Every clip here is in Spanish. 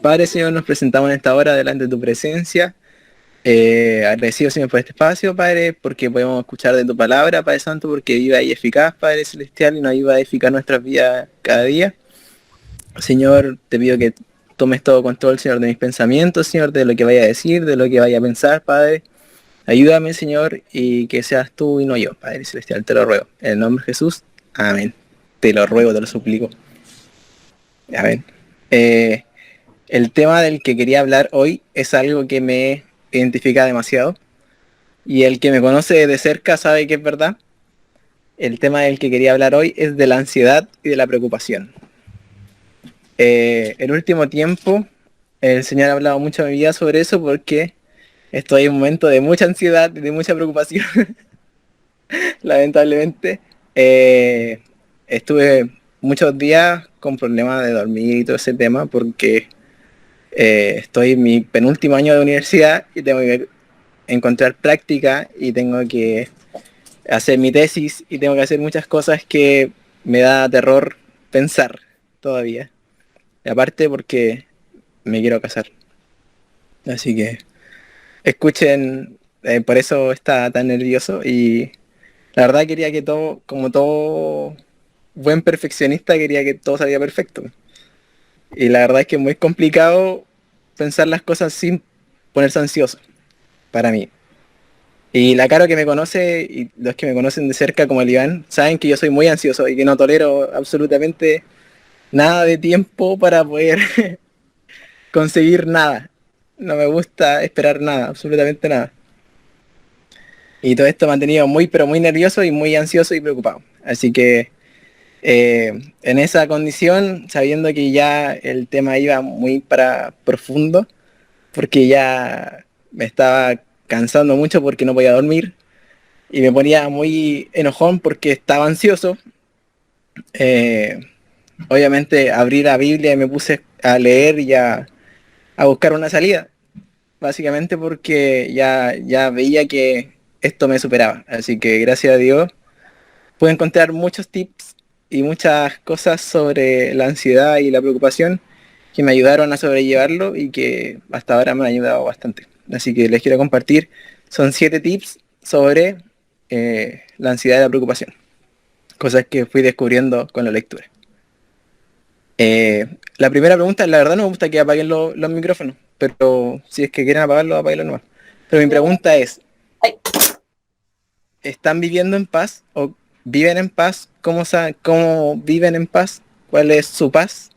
Padre, Señor, nos presentamos en esta hora delante de tu presencia. Agradecido, Señor, por este espacio, Padre, porque podemos escuchar de tu palabra, Padre Santo, porque viva y eficaz, Padre Celestial, y nos ayuda a edificar nuestras vidas cada día. Señor, te pido que tomes todo control, Señor, de mis pensamientos, Señor, de lo que vaya a decir, de lo que vaya a pensar, Padre. Ayúdame, Señor, y que seas tú y no yo, Padre Celestial, te lo ruego. En el nombre de Jesús, amén. Te lo ruego, te lo suplico. Amén. Eh, el tema del que quería hablar hoy es algo que me identifica demasiado. Y el que me conoce de cerca sabe que es verdad. El tema del que quería hablar hoy es de la ansiedad y de la preocupación. El último tiempo, el Señor ha hablado mucho en mi vida sobre eso porque estoy en un momento de mucha ansiedad y de mucha preocupación, lamentablemente. Estuve muchos días con problemas de dormir y todo ese tema porque estoy en mi penúltimo año de universidad y tengo que encontrar práctica y tengo que hacer mi tesis y tengo que hacer muchas cosas que me da terror pensar todavía. Y aparte porque me quiero casar. Así que escuchen, por eso está tan nervioso y la verdad quería que todo, como todo buen perfeccionista, quería que todo saliera perfecto. Y la verdad es que es muy complicado pensar las cosas sin ponerse ansioso, para mí. Y la Caro que me conoce y los que me conocen de cerca como el Iván, saben que yo soy muy ansioso y que no tolero absolutamente nada de tiempo para poder conseguir nada. No me gusta esperar nada, absolutamente nada. Y todo esto me ha tenido muy, pero muy nervioso y muy ansioso y preocupado. Así que en esa condición, sabiendo que ya el tema iba muy para profundo, porque ya me estaba cansando mucho porque no podía dormir y me ponía muy enojón porque estaba ansioso, eh, obviamente abrí la Biblia y me puse a leer y a buscar una salida, básicamente porque ya veía que esto me superaba. Así que gracias a Dios pude encontrar muchos tips y muchas cosas sobre la ansiedad y la preocupación que me ayudaron a sobrellevarlo y que hasta ahora me han ayudado bastante. Así que les quiero compartir, son 7 tips sobre la ansiedad y la preocupación, cosas que fui descubriendo con la lectura. La primera pregunta, la verdad no me gusta que apaguen los micrófonos, pero si es que quieren apagarlo, apáguenlo nomás. Pero mi pregunta es, Ay, ¿están viviendo en paz o viven en paz? ¿Cómo viven en paz? ¿Cuál es su paz?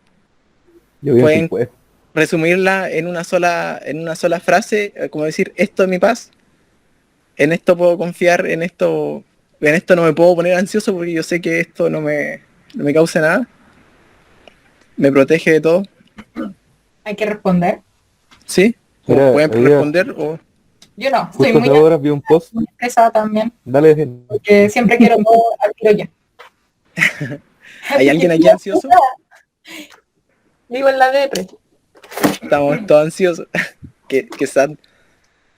Yo vi en ¿Pueden Quilpué. resumirla en una sola frase? Como decir, esto es mi paz, en esto puedo confiar, en esto no me puedo poner ansioso porque yo sé que esto no me causa nada, me protege de todo. hay que responder. ¿Sí? O Mira, pueden hoy día, responder o... Yo no, soy justo muy, hace horas vi un post. muy estresada también, Dale, Jen. porque siempre quiero todo al tiro ya. ¿Hay Así que alguien aquí ansioso? vivo en la depre. Estamos todos ansiosos. Que sad.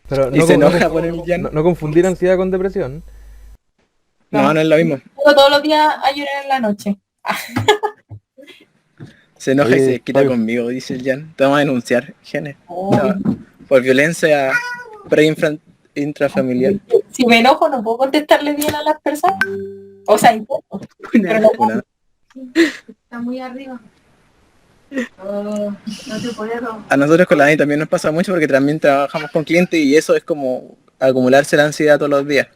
Pero Y se enoja por el Jan. no confundir ansiedad con depresión. No, No, no es lo mismo. vengo todos los días a llorar en la noche. Se enoja y se Oye, desquita Fabio, conmigo, dice el Jan. Te vamos a denunciar, Gene. Uy, No, por violencia intrafamiliar. si me enojo no puedo contestarle bien a las personas. O sea, intento, pero no puedo. Está muy arriba. Oh, no te puedo. A nosotros con la Dani también nos pasa mucho porque también trabajamos con clientes y eso es como acumularse la ansiedad todos los días.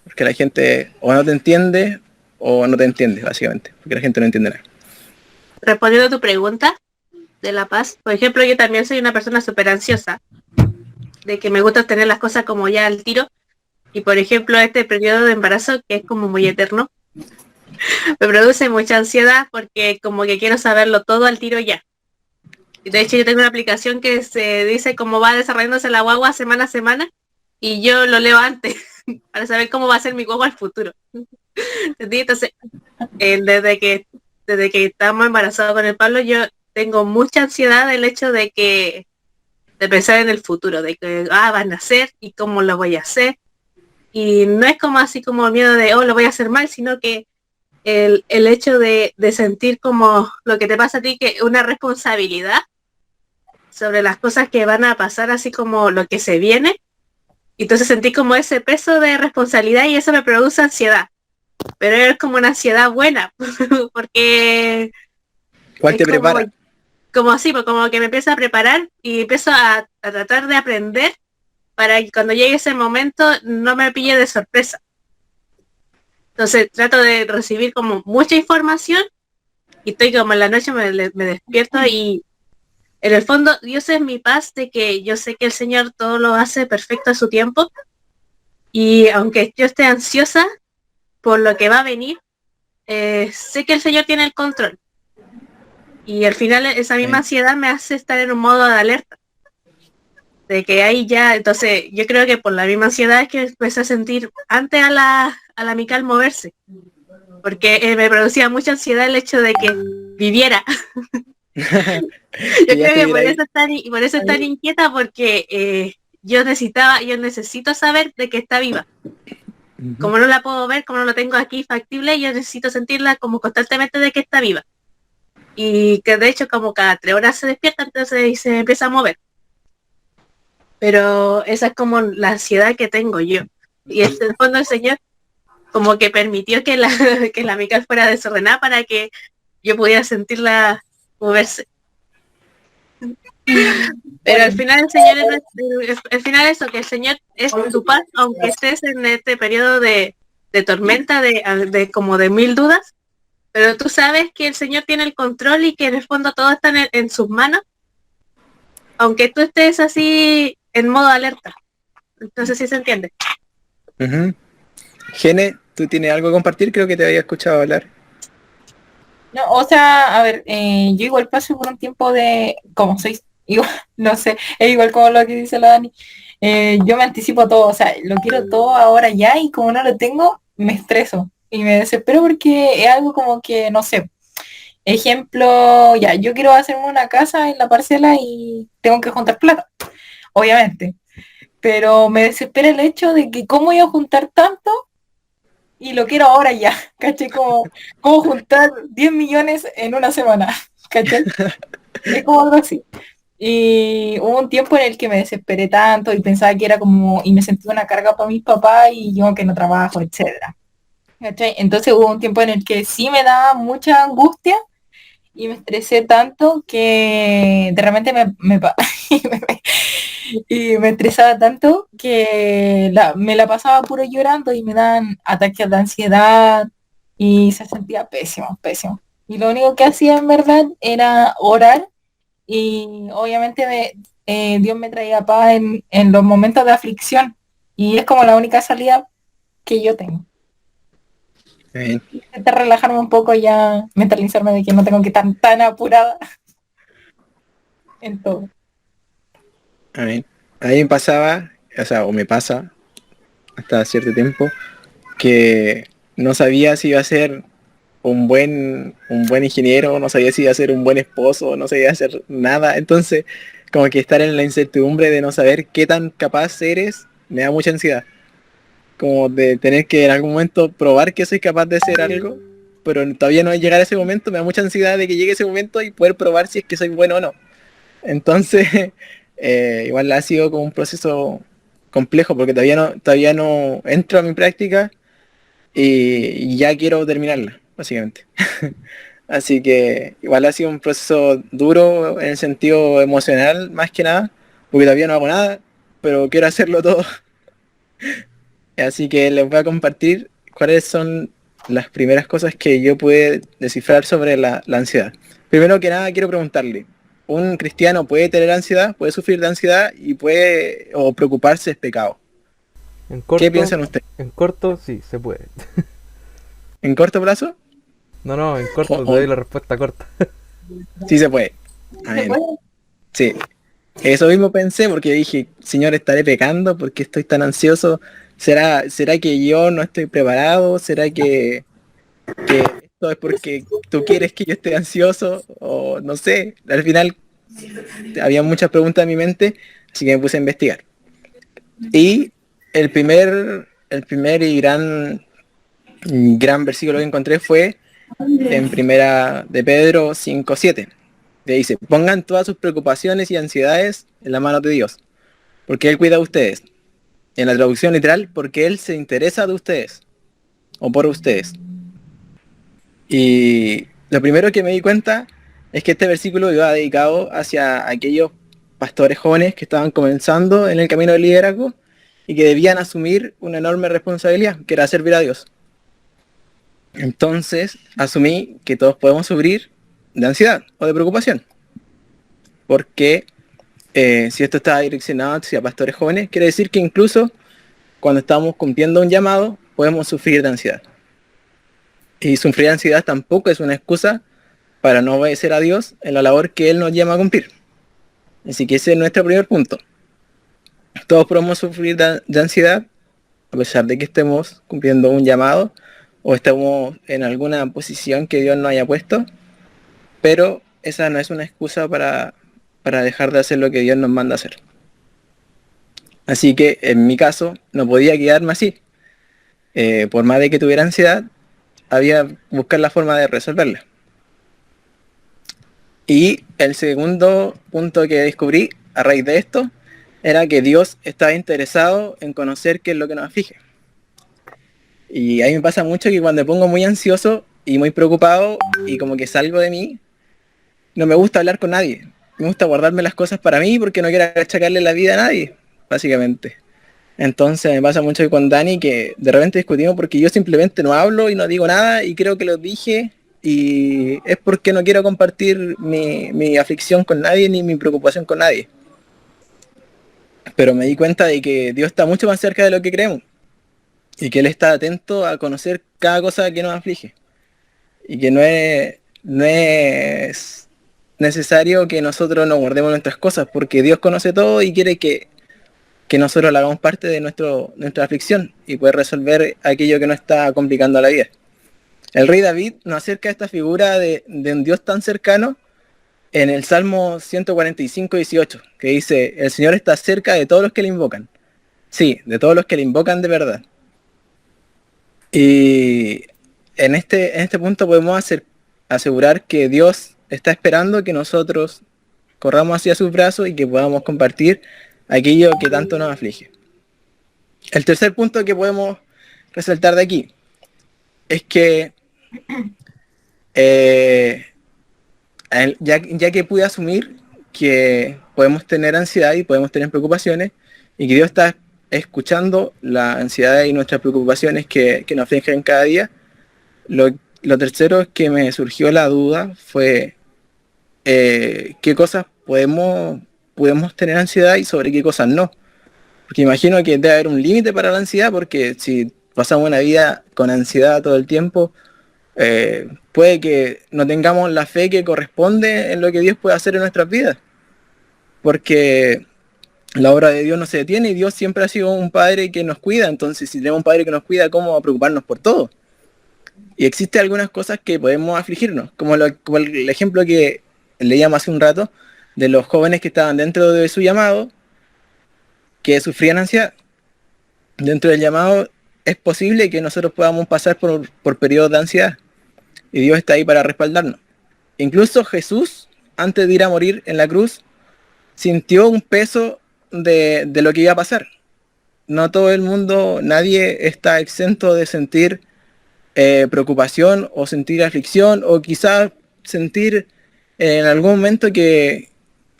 Porque la gente o no te entiende o no te entiende, básicamente. Porque la gente no entiende nada. Respondiendo a tu pregunta de la paz, por ejemplo, yo también soy una persona súper ansiosa, de que me gusta tener las cosas como ya al tiro, y por ejemplo, este periodo de embarazo, que es como muy eterno, me produce mucha ansiedad porque como que quiero saberlo todo al tiro ya. Y de hecho yo tengo una aplicación que se dice cómo va desarrollándose la guagua semana a semana, y yo lo leo antes, para saber cómo va a ser mi guagua al futuro. ¿Entendí? Entonces, eh, desde que desde que estamos embarazados con el Pablo, yo tengo mucha ansiedad del hecho de pensar en el futuro, de que van a nacer y cómo lo voy a hacer. Y no es como así como el miedo de, lo voy a hacer mal, sino que el hecho de sentir como lo que te pasa a ti, que una responsabilidad sobre las cosas que van a pasar, así como lo que se viene. Y entonces sentí como ese peso de responsabilidad y eso me produce ansiedad. Pero es como una ansiedad buena, porque ¿Cuál es te como, prepara? como así, pues como que me empiezo a preparar y empiezo a tratar de aprender para que cuando llegue ese momento no me pille de sorpresa. Entonces trato de recibir como mucha información y estoy como en la noche me despierto y en el fondo Dios es mi paz de que yo sé que el Señor todo lo hace perfecto a su tiempo y aunque yo esté ansiosa por lo que va a venir, sé que el Señor tiene el control y al final esa misma Sí. ansiedad me hace estar en un modo de alerta, de que ahí ya, entonces yo creo que por la misma ansiedad es que empecé a sentir antes a la Mical moverse, porque me producía mucha ansiedad el hecho de que viviera. Yo Que ya creo que estuviera ahí. por eso es tan inquieta, porque yo necesito saber de que está viva. Ujú. Como no la puedo ver, como no lo tengo aquí factible, yo necesito sentirla como constantemente de que está viva. Y que de hecho como cada 3 horas se despierta, entonces y se empieza a mover. Pero esa es como la ansiedad que tengo yo. Y en el fondo el Señor como que permitió que la, que la Mical fuera desordenada para que yo pudiera sentirla moverse. Pero al final el Señor es, al final eso, que el Señor es tu paz, aunque estés en este periodo de tormenta, de como de mil dudas, pero tú sabes que el Señor tiene el control y que en el fondo todo está en sus manos, aunque tú estés así en modo alerta. Entonces sí se entiende. Ujú. Gene, ¿tú tienes algo que compartir? Creo que te había escuchado hablar. No, o sea, a ver, yo igual paso por un tiempo de, como soy, igual, no sé, es igual como lo que dice la Dani. Yo me anticipo todo, o sea, lo quiero todo ahora ya y como no lo tengo, me estreso y me desespero porque es algo como que, no sé, ejemplo, ya, yo quiero hacerme una casa en la parcela y tengo que juntar plata, obviamente, pero me desespera el hecho de que cómo voy a juntar tanto y lo quiero ahora ya, ¿cachai? Como, como juntar 10 millones en una semana, ¿cachai? Es como algo así. Y hubo un tiempo en el que me desesperé tanto y pensaba que era como, y me sentía una carga para mis papás y yo que no trabajo, etcétera. ¿Cachai? Entonces hubo un tiempo en el que sí me daba mucha angustia y me estresé tanto que de repente y me estresaba tanto que me la pasaba puro llorando y me dan ataques de ansiedad y se sentía pésimo, pésimo. Y lo único que hacía en verdad era orar y obviamente Dios me traía paz en los momentos de aflicción y es como la única salida que yo tengo. Bien. Intentar relajarme un poco y ya mentalizarme de que no tengo que estar tan apurada en todo. Bien. A mí me pasaba, o sea, o me pasa hasta cierto tiempo, que no sabía si iba a ser un buen ingeniero, no sabía si iba a ser un buen esposo, no sabía hacer nada. Entonces, como que estar en la incertidumbre de no saber qué tan capaz eres, me da mucha ansiedad. Como de tener que en algún momento probar que soy capaz de hacer algo, pero todavía no llegar a ese momento, me da mucha ansiedad de que llegue ese momento y poder probar si es que soy bueno o no. Entonces, igual ha sido como un proceso complejo porque todavía no entro a mi práctica y ya quiero terminarla, básicamente. Así que igual ha sido un proceso duro en el sentido emocional, más que nada, porque todavía no hago nada, pero quiero hacerlo todo. Así que les voy a compartir cuáles son las primeras cosas que yo pude descifrar sobre la ansiedad. Primero que nada, quiero preguntarle, ¿un cristiano puede tener ansiedad, puede sufrir de ansiedad y puede, o preocuparse es pecado? En ¿Qué corto, piensan ustedes? en corto sí, se puede. ¿En corto plazo? No, no, en corto te O doy la respuesta corta. sí se puede. ¿Sí se Amén. puede? Sí, eso mismo pensé porque dije, Señor, estaré pecando porque estoy tan ansioso. ¿Será que yo no estoy preparado? ¿Será que esto es porque tú quieres que yo esté ansioso? O no sé. Al final había muchas preguntas en mi mente, así que me puse a investigar. Y el primer y gran versículo que encontré fue en primera de Pedro 5:7, Le dice, pongan todas sus preocupaciones y ansiedades en las manos de Dios, porque Él cuida de ustedes. En la traducción literal, porque Él se interesa de ustedes, o por ustedes. Y lo primero que me di cuenta es que este versículo iba dedicado hacia aquellos pastores jóvenes que estaban comenzando en el camino del liderazgo y que debían asumir una enorme responsabilidad, que era servir a Dios. Entonces asumí que todos podemos sufrir de ansiedad o de preocupación, porque si esto está direccionado hacia pastores jóvenes, quiere decir que incluso cuando estamos cumpliendo un llamado podemos sufrir de ansiedad. Y sufrir ansiedad tampoco es una excusa para no obedecer a Dios en la labor que Él nos llama a cumplir. Así que ese es nuestro primer punto. Todos podemos sufrir de ansiedad a pesar de que estemos cumpliendo un llamado o estemos en alguna posición que Dios nos haya puesto, pero esa no es una excusa para dejar de hacer lo que Dios nos manda a hacer. Así que en mi caso no podía quedarme así. Por más de que tuviera ansiedad, había que buscar la forma de resolverla. Y el segundo punto que descubrí a raíz de esto era que Dios estaba interesado en conocer qué es lo que nos aflige. Y a mí me pasa mucho que cuando me pongo muy ansioso y muy preocupado y como que salgo de mí, no me gusta hablar con nadie. Me gusta guardarme las cosas para mí porque no quiero achacarle la vida a nadie, básicamente. Entonces me pasa mucho con Dani que de repente discutimos porque yo simplemente no hablo y no digo nada y creo que lo dije y es porque no quiero compartir mi aflicción con nadie ni mi preocupación con nadie. Pero me di cuenta de que Dios está mucho más cerca de lo que creemos y que Él está atento a conocer cada cosa que nos aflige y que no es necesario que nosotros nos guardemos nuestras cosas porque Dios conoce todo y quiere que nosotros le hagamos parte de nuestra aflicción y poder resolver aquello que nos está complicando la vida. El rey David nos acerca a esta figura de un Dios tan cercano en el Salmo 145, 18, que dice, el Señor está cerca de todos los que le invocan. Sí, de todos los que le invocan de verdad. Y en este punto podemos asegurar que Dios está esperando que nosotros corramos hacia sus brazos y que podamos compartir aquello que tanto nos aflige. El tercer punto que podemos resaltar de aquí es que ya que pude asumir que podemos tener ansiedad y podemos tener preocupaciones y que Dios está escuchando la ansiedad y nuestras preocupaciones que nos afligen cada día, lo tercero es que me surgió la duda fue qué cosas podemos tener ansiedad y sobre qué cosas no. Porque imagino que debe haber un límite para la ansiedad, porque si pasamos una vida con ansiedad todo el tiempo, puede que no tengamos la fe que corresponde en lo que Dios puede hacer en nuestras vidas. Porque la obra de Dios no se detiene y Dios siempre ha sido un Padre que nos cuida. Entonces, si tenemos un Padre que nos cuida, ¿cómo va a preocuparnos por todo? Y existen algunas cosas que podemos afligirnos, como el ejemplo que leíamos hace un rato, de los jóvenes que estaban dentro de su llamado, que sufrían ansiedad. Dentro del llamado es posible que nosotros podamos pasar por periodos de ansiedad, y Dios está ahí para respaldarnos. Incluso Jesús, antes de ir a morir en la cruz, sintió un peso de lo que iba a pasar. No todo el mundo, nadie está exento de sentir preocupación o sentir aflicción o quizás sentir en algún momento que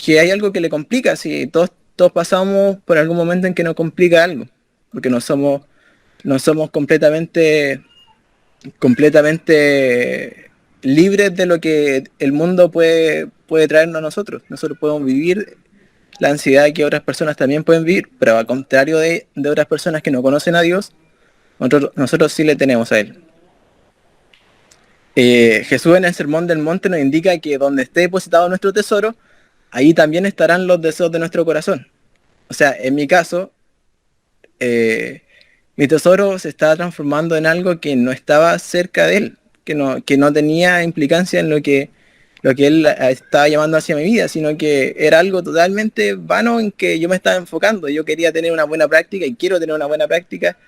hay algo que le complica. Si todos pasamos por algún momento en que nos complica algo, porque no somos completamente libres de lo que el mundo puede traernos a nosotros. Nosotros podemos vivir la ansiedad que otras personas también pueden vivir, pero al contrario de otras personas que no conocen a Dios, nosotros sí le tenemos a Él. Jesús en el Sermón del Monte nos indica que donde esté depositado nuestro tesoro, ahí también estarán los deseos de nuestro corazón. O sea, en mi caso, mi tesoro se estaba transformando en algo que no estaba cerca de Él, que no tenía implicancia en lo que Él estaba llamando hacia mi vida, sino que era algo totalmente vano en que yo me estaba enfocando. Yo quería tener una buena práctica y quiero tener una buena práctica,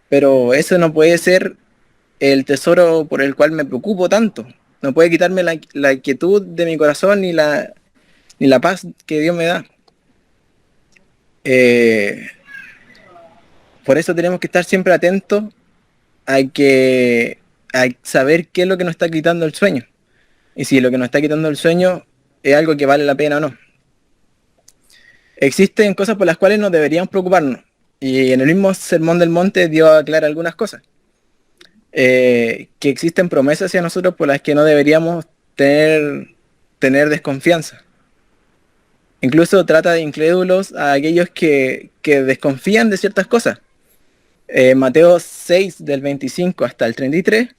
pero eso no puede ser el tesoro por el cual me preocupo tanto, No puede quitarme la quietud de mi corazón ni la paz que Dios me da. Por eso tenemos que estar siempre atentos a saber qué es lo que nos está quitando el sueño. Y si lo que nos está quitando el sueño es algo que vale la pena o no. Existen cosas por las cuales no deberíamos preocuparnos. Y en el mismo Sermón del Monte Dios aclara algunas cosas. Que existen promesas hacia nosotros por las que no deberíamos tener desconfianza. Incluso trata de incrédulos a aquellos que desconfían de ciertas cosas. Mateo 6 del 25 hasta el 33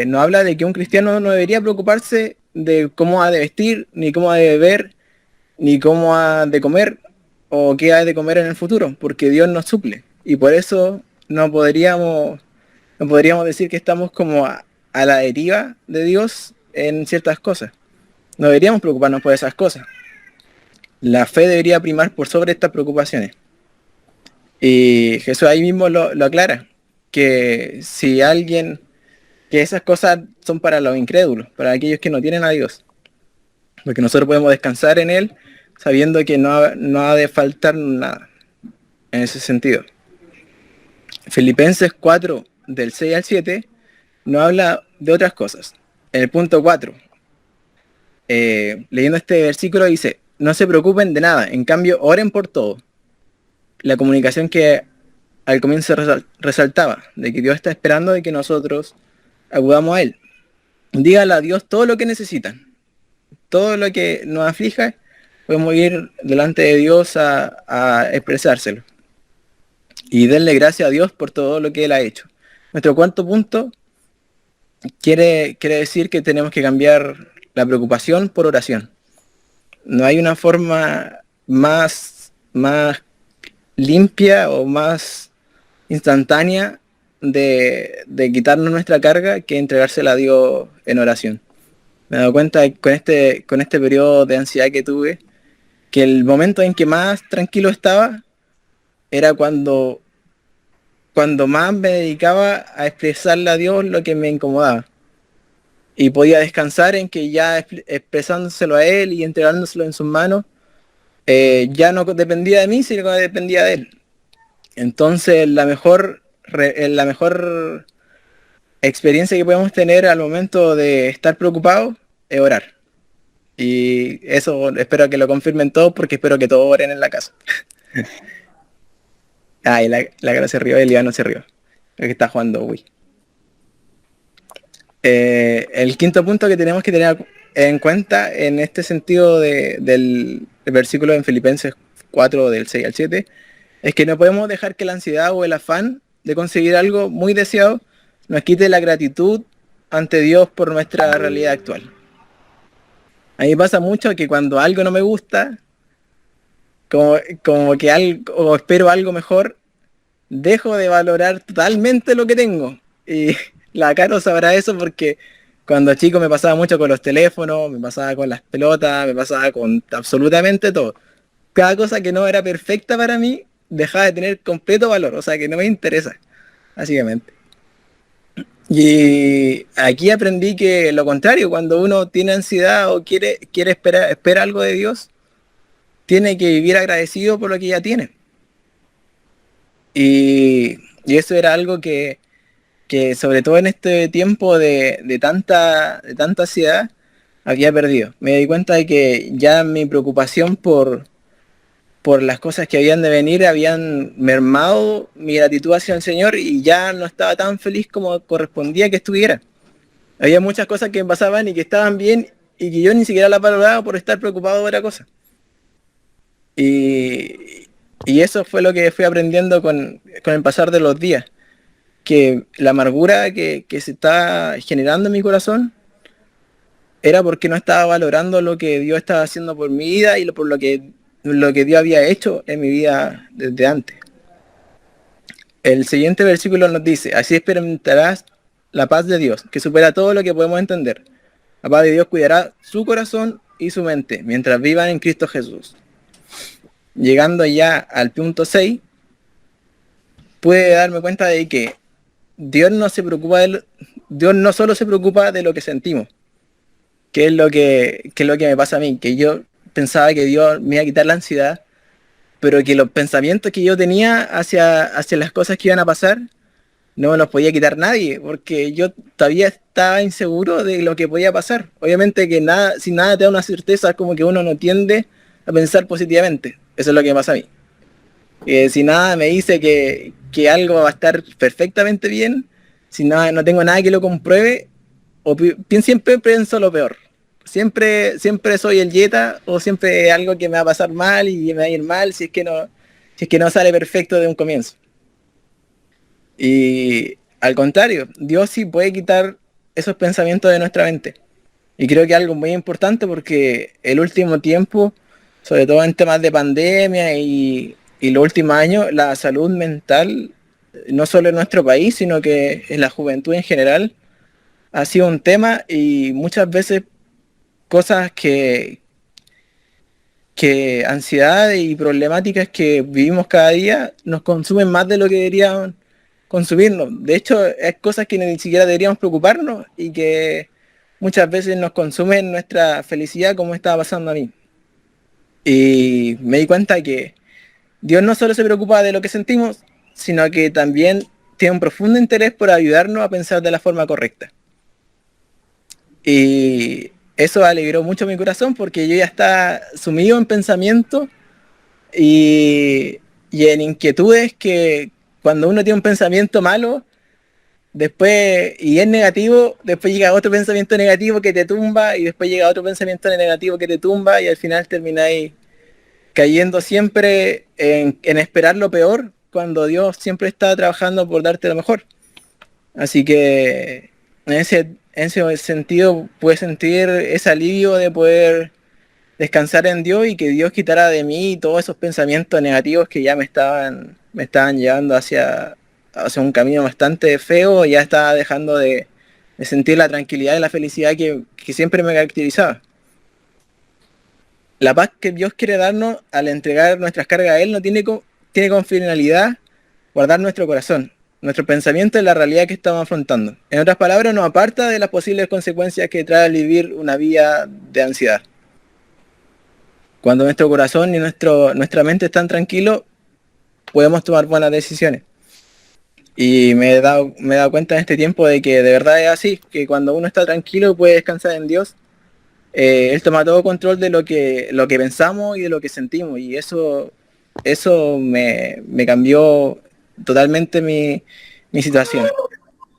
nos habla de que un cristiano no debería preocuparse de cómo ha de vestir, ni cómo ha de beber, ni cómo ha de comer o qué ha de comer en el futuro, porque Dios nos suple. Y por eso no podríamos decir que estamos como a la deriva de Dios en ciertas cosas. No deberíamos preocuparnos por esas cosas. La fe debería primar por sobre estas preocupaciones. Y Jesús ahí mismo lo aclara, que que esas cosas son para los incrédulos, para aquellos que no tienen a Dios. Porque nosotros podemos descansar en Él sabiendo que no ha de faltar nada en ese sentido. Filipenses 4, del 6 al 7, nos habla de otras cosas. En el punto 4, leyendo este versículo dice, no se preocupen de nada, en cambio oren por todo. La comunicación que al comienzo resaltaba, de que Dios está esperando de que nosotros acudamos a Él. Díganle a Dios todo lo que necesitan, todo lo que nos aflija, podemos ir delante de Dios a expresárselo. Y denle gracias a Dios por todo lo que Él ha hecho. Nuestro cuarto punto quiere decir que tenemos que cambiar la preocupación por oración. No hay una forma más limpia o más instantánea de quitarnos nuestra carga que entregársela a Dios en oración. Me he dado cuenta con este periodo de ansiedad que tuve, que el momento en que más tranquilo estaba era cuando más me dedicaba a expresarle a Dios lo que me incomodaba. Y podía descansar en que ya expresándoselo a Él y entregándoselo en sus manos, ya no dependía de mí, sino que dependía de Él. Entonces la mejor experiencia que podemos tener al momento de estar preocupados es orar. Y eso espero que lo confirmen todos, porque espero que todos oren en la casa. Y la cara se rió, Eliano se rió. El que está jugando Wii. El quinto punto que tenemos que tener en cuenta en este sentido del versículo en Filipenses 4 del 6 al 7 es que no podemos dejar que la ansiedad o el afán de conseguir algo muy deseado nos quite la gratitud ante Dios por nuestra realidad actual. A mí pasa mucho que cuando algo no me gusta, como que algo, o espero algo mejor, dejo de valorar totalmente lo que tengo. Y la Caro sabrá eso porque cuando chico me pasaba mucho con los teléfonos, me pasaba con las pelotas, me pasaba con absolutamente todo. Cada cosa que no era perfecta para mí dejaba de tener completo valor, o sea que no me interesa, básicamente. Y aquí aprendí que lo contrario, cuando uno tiene ansiedad o espera algo de Dios, tiene que vivir agradecido por lo que ya tiene. Y eso era algo que sobre todo en este tiempo de tanta ansiedad había perdido. Me di cuenta de que ya mi preocupación por las cosas que habían de venir habían mermado mi gratitud hacia el Señor y ya no estaba tan feliz como correspondía que estuviera. Había muchas cosas que me pasaban y que estaban bien y que yo ni siquiera las valoraba por estar preocupado de otra cosa. Y eso fue lo que fui aprendiendo con el pasar de los días. Que la amargura que se estaba generando en mi corazón era porque no estaba valorando lo que Dios estaba haciendo por mi vida y por lo que Dios había hecho en mi vida desde antes. El siguiente versículo nos dice, así experimentarás la paz de Dios, que supera todo lo que podemos entender. La paz de Dios cuidará su corazón y su mente, mientras vivan en Cristo Jesús. Llegando ya al punto 6, pude darme cuenta de que Dios no se preocupa Dios no solo se preocupa de lo que sentimos, que es lo que me pasa a mí, que yo pensaba que Dios me iba a quitar la ansiedad, pero que los pensamientos que yo tenía hacia las cosas que iban a pasar no me los podía quitar nadie, porque yo todavía estaba inseguro de lo que podía pasar. Obviamente que nada, si nada te da una certeza, es como que uno no tiende a pensar positivamente. Eso es lo que me pasa a mí. Si nada me dice que algo va a estar perfectamente bien, si nada, no tengo nada que lo compruebe, siempre pienso lo peor. Siempre soy el yeta, o siempre algo que me va a pasar mal y me va a ir mal si es que no sale perfecto de un comienzo. Y al contrario, Dios sí puede quitar esos pensamientos de nuestra mente. Y creo que es algo muy importante porque el último tiempo, sobre todo en temas de pandemia y los últimos años, la salud mental, no solo en nuestro país, sino que en la juventud en general, ha sido un tema, y muchas veces cosas que ansiedad y problemáticas que vivimos cada día nos consumen más de lo que deberían consumirnos. De hecho, es cosas que ni siquiera deberíamos preocuparnos y que muchas veces nos consumen nuestra felicidad, como estaba pasando a mí. Y me di cuenta que Dios no solo se preocupa de lo que sentimos, sino que también tiene un profundo interés por ayudarnos a pensar de la forma correcta. Y eso alegró mucho mi corazón porque yo ya estaba sumido en pensamientos y en inquietudes que cuando uno tiene un pensamiento malo, después, y es negativo, después llega otro pensamiento negativo que te tumba, y después llega otro pensamiento negativo que te tumba, y al final termináis cayendo siempre en esperar lo peor, cuando Dios siempre está trabajando por darte lo mejor. Así que en ese sentido pude sentir ese alivio de poder descansar en Dios, y que Dios quitara de mí todos esos pensamientos negativos que ya me estaban llevando hacia un camino bastante feo. Ya estaba dejando de sentir la tranquilidad y la felicidad que siempre me caracterizaba. La paz que Dios quiere darnos al entregar nuestras cargas a Él no tiene como finalidad guardar nuestro corazón, nuestro pensamiento en la realidad que estamos afrontando. En otras palabras, nos aparta de las posibles consecuencias que trae el vivir una vida de ansiedad. Cuando nuestro corazón y nuestra mente están tranquilos, podemos tomar buenas decisiones. Y me he dado cuenta en este tiempo de que de verdad es así, que cuando uno está tranquilo puede descansar en Dios. Él toma todo control de lo que pensamos y de lo que sentimos, y eso me cambió totalmente mi situación.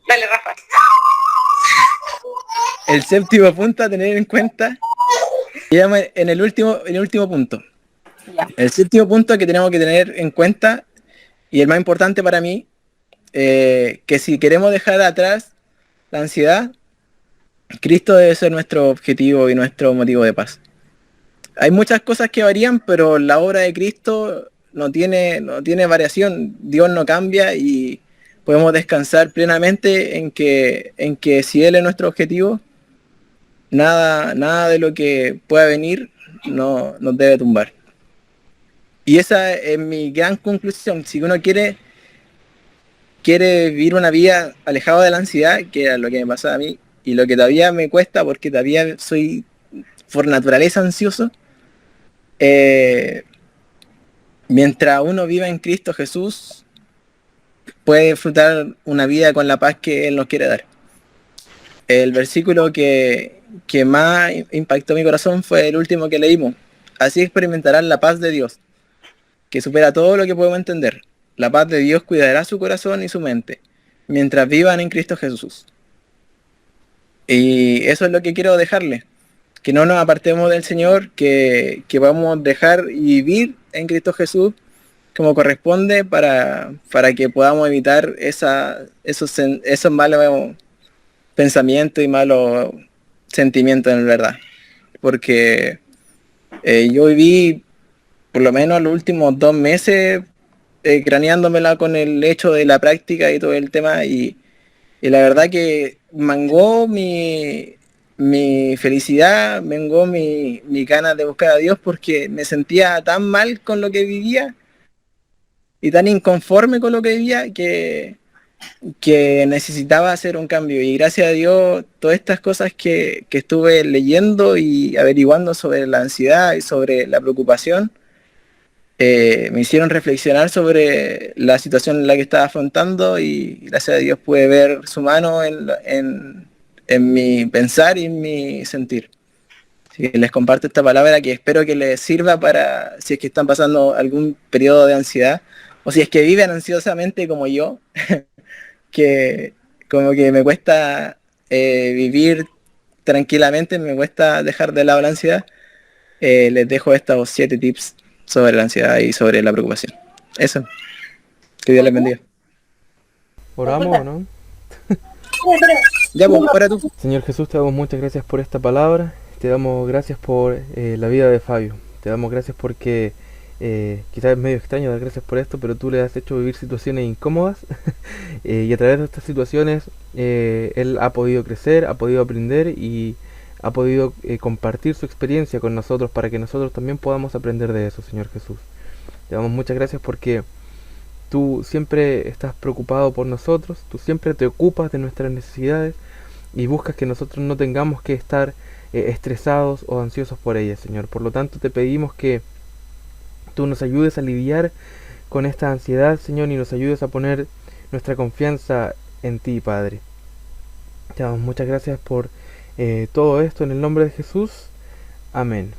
Dale, Rafa. El séptimo punto a tener en cuenta, llegamos en el último punto. Ya. El séptimo punto que tenemos que tener en cuenta, y el más importante para mí, que si queremos dejar atrás la ansiedad, Cristo debe ser nuestro objetivo y nuestro motivo de paz. Hay muchas cosas que varían, pero la obra de Cristo no tiene variación. Dios no cambia, y podemos descansar plenamente en que si Él es nuestro objetivo, nada de lo que pueda venir nos debe tumbar. Y esa es mi gran conclusión. Si uno quiere vivir una vida alejado de la ansiedad, que era lo que me pasaba a mí, y lo que todavía me cuesta porque todavía soy por naturaleza ansioso, mientras uno viva en Cristo Jesús, puede disfrutar una vida con la paz que Él nos quiere dar. El versículo que más impactó mi corazón fue el último que leímos. Así experimentarán la paz de Dios, que supera todo lo que podemos entender. La paz de Dios cuidará su corazón y su mente, mientras vivan en Cristo Jesús. Y eso es lo que quiero dejarle. Que no nos apartemos del Señor, que vamos a dejar y vivir en Cristo Jesús como corresponde, para que podamos evitar esos malos pensamientos y malos sentimientos, en verdad. Porque yo viví por lo menos los últimos 2 meses craneándomela con el hecho de la práctica y todo el tema, y la verdad que mangó mi felicidad, mengó mi ganas de buscar a Dios, porque me sentía tan mal con lo que vivía y tan inconforme con lo que vivía, que que necesitaba hacer un cambio y gracias a Dios todas estas cosas que estuve leyendo y averiguando sobre la ansiedad y sobre la preocupación me hicieron reflexionar sobre la situación en la que estaba afrontando y gracias a Dios pude ver su mano en mi pensar y en mi sentir. Así que les comparto esta palabra que espero que les sirva para si es que están pasando algún periodo de ansiedad o si es que viven ansiosamente como yo, que como que me cuesta vivir tranquilamente, me cuesta dejar de lado la ansiedad. Les dejo estos 7 tips sobre la ansiedad y sobre la preocupación. Eso. Que Dios les bendiga. ¿Oramos o no? Ya, pues, ahora tú. Señor Jesús, te damos muchas gracias por esta palabra. Te damos gracias por la vida de Fabio. Te damos gracias porque quizás es medio extraño dar gracias por esto, pero tú le has hecho vivir situaciones incómodas y a través de estas situaciones él ha podido crecer, ha podido aprender y ha podido compartir su experiencia con nosotros para que nosotros también podamos aprender de eso, Señor Jesús. Te damos muchas gracias porque tú siempre estás preocupado por nosotros, tú siempre te ocupas de nuestras necesidades y buscas que nosotros no tengamos que estar estresados o ansiosos por ellas, Señor. Por lo tanto, te pedimos que tú nos ayudes a lidiar con esta ansiedad, Señor, y nos ayudes a poner nuestra confianza en ti, Padre. Te damos muchas gracias por todo esto en el nombre de Jesús. Amén.